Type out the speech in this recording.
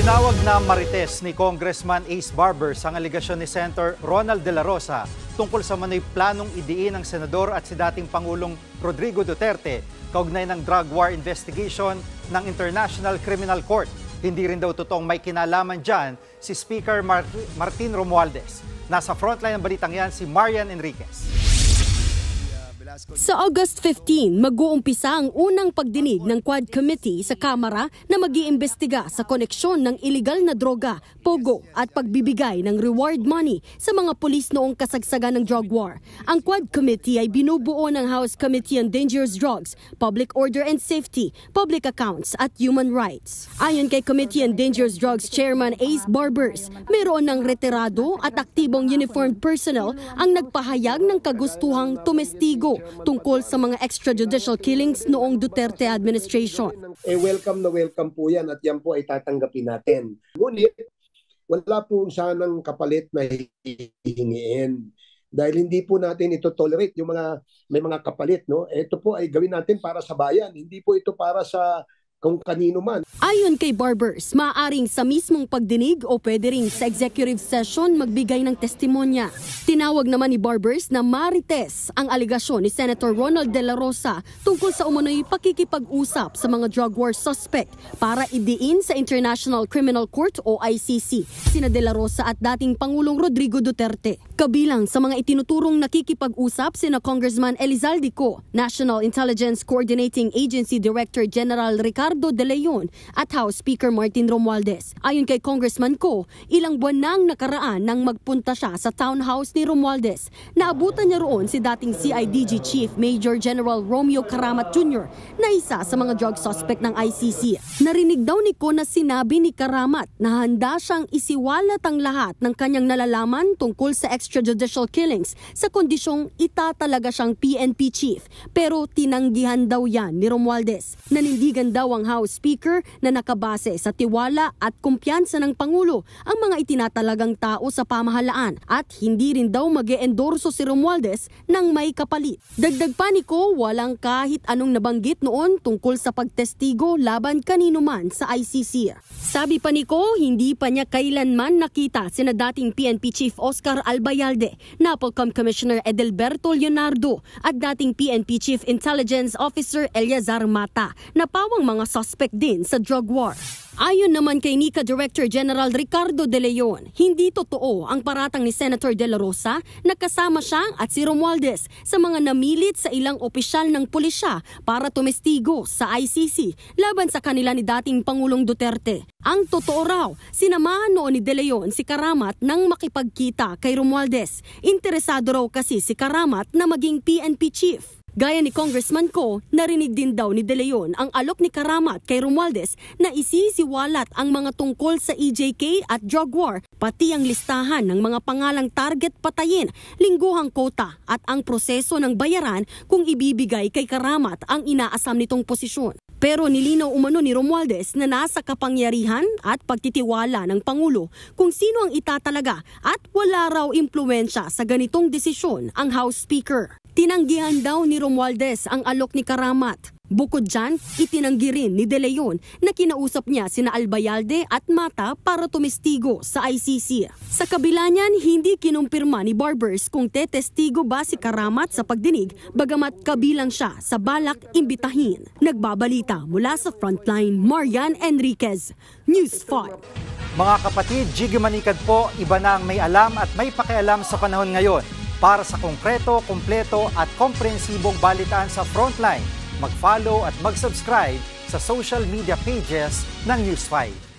Tinawag na marites ni Congressman Ace Barbers ang aligasyon ni Senator Ronald De La Rosa tungkol sa manoy planong idiin ng senador at si dating Pangulong Rodrigo Duterte kaugnay ng drug war investigation ng International Criminal Court. Hindi rin daw totoong may kinalaman dyan si Speaker Martin Romualdez. Nasa frontline ng balitang yan si Marian Enriquez. Sa August 15, mag-uumpisa ang unang pagdinig ng Quad Committee sa Kamara na mag-iimbestiga sa koneksyon ng iligal na droga, pogo at pagbibigay ng reward money sa mga pulis noong kasagsagan ng drug war. Ang Quad Committee ay binubuo ng House Committee on Dangerous Drugs, Public Order and Safety, Public Accounts at Human Rights. Ayon kay Committee on Dangerous Drugs Chairman Ace Barbers, mayroon ng retirado at aktibong uniformed personnel ang nagpahayag ng kagustuhang tumestigo tungkol sa mga extrajudicial killings noong Duterte administration. Welcome na welcome po yan at yan po ay tatanggapin natin. Ngunit wala po sanang kapalit na hihingiin dahil hindi po natin ito tolerate yung may mga kapalit. No? Ito po ay gawin natin para sa bayan, hindi po ito para sa kung kanino man. Ayon kay Barbers, maaaring sa mismong pagdinig o pwede ring sa executive session magbigay ng testimonya. Tinawag naman ni Barbers na marites ang aligasyon ni Senator Ronald De La Rosa tungkol sa umano'y pakikipag-usap sa mga drug war suspect para idiin sa International Criminal Court o ICC sina De La Rosa at dating Pangulong Rodrigo Duterte. Kabilang sa mga itinuturong nakikipag-usap sina Congressman Elizalde Co, National Intelligence Coordinating Agency Director General Ricardo De Leon at House Speaker Martin Romualdez. Ayon kay Congressman Co, ilang buwan nang nakaraan nang magpunta siya sa townhouse ni Romualdez. Naabutan niya roon si dating CIDG Chief Major General Romeo Karamat Jr. na isa sa mga drug suspect ng ICC. Narinig daw ni Co na sinabi ni Karamat na handa siyang isiwalat ang lahat ng kanyang nalalaman tungkol sa extrajudicial killings sa kondisyong itatalaga siyang PNP chief. Pero tinanggihan daw yan ni Romualdez. Nanindigan daw ang House Speaker na nakabase sa tiwala at kumpiyansa ng Pangulo ang mga itinatalagang tao sa pamahalaan at hindi rin daw mag-e-endorso si Romualdez ng may kapalit. Dagdag pa ni Co, walang kahit anong nabanggit noon tungkol sa pagtestigo laban kanino man sa ICC. Sabi pa ni Co, hindi pa niya kailanman nakita sina dating PNP Chief Oscar Albayalde, NAPOLCOM Commissioner Edelberto Leonardo at dating PNP Chief Intelligence Officer Eliazar Mata na pawang mga suspect din sa drug war. Ayon naman kay NICA Director General Ricardo De Leon, hindi totoo ang paratang ni Senator De La Rosa na kasama siya at si Romualdez sa mga namilit sa ilang opisyal ng pulisya para tumestigo sa ICC laban sa kanila ni dating Pangulong Duterte. Ang totoo raw, sinamahan noon ni De Leon si Karamat nang makipagkita kay Romualdez. Interesado raw kasi si Karamat na maging PNP chief. Gaya ni Congressman Co, narinig din daw ni De Leon ang alok ni Karamat kay Romualdez na isisiwalat ang mga tungkol sa EJK at drug war, pati ang listahan ng mga pangalang target patayin, lingguhang kota at ang proseso ng bayaran kung ibibigay kay Karamat ang inaasam nitong posisyon. Pero nilinaw umano ni Romualdez na nasa kapangyarihan at pagtitiwala ng Pangulo kung sino ang itatalaga at wala raw impluwensya sa ganitong desisyon ang House Speaker. Tinanggihan daw ni Romualdez ang alok ni Karamat. Bukod dyan, itinanggi rin ni De Leon na kinausap niya sina Albayalde at Mata para tumestigo sa ICC. Sa kabila niyan, hindi kinumpirma ni Barbers kung tetestigo ba si Karamat sa pagdinig bagamat kabilang siya sa balak imbitahin. Nagbabalita mula sa Frontline, Marian Enriquez, News 5. Mga kapatid, Jiggy Manikad po, iba na ang may alam at may pakialam sa panahon ngayon. Para sa konkreto, kumpleto at komprehensibong balitaan sa Frontline, mag-follow at mag-subscribe sa social media pages ng News 5.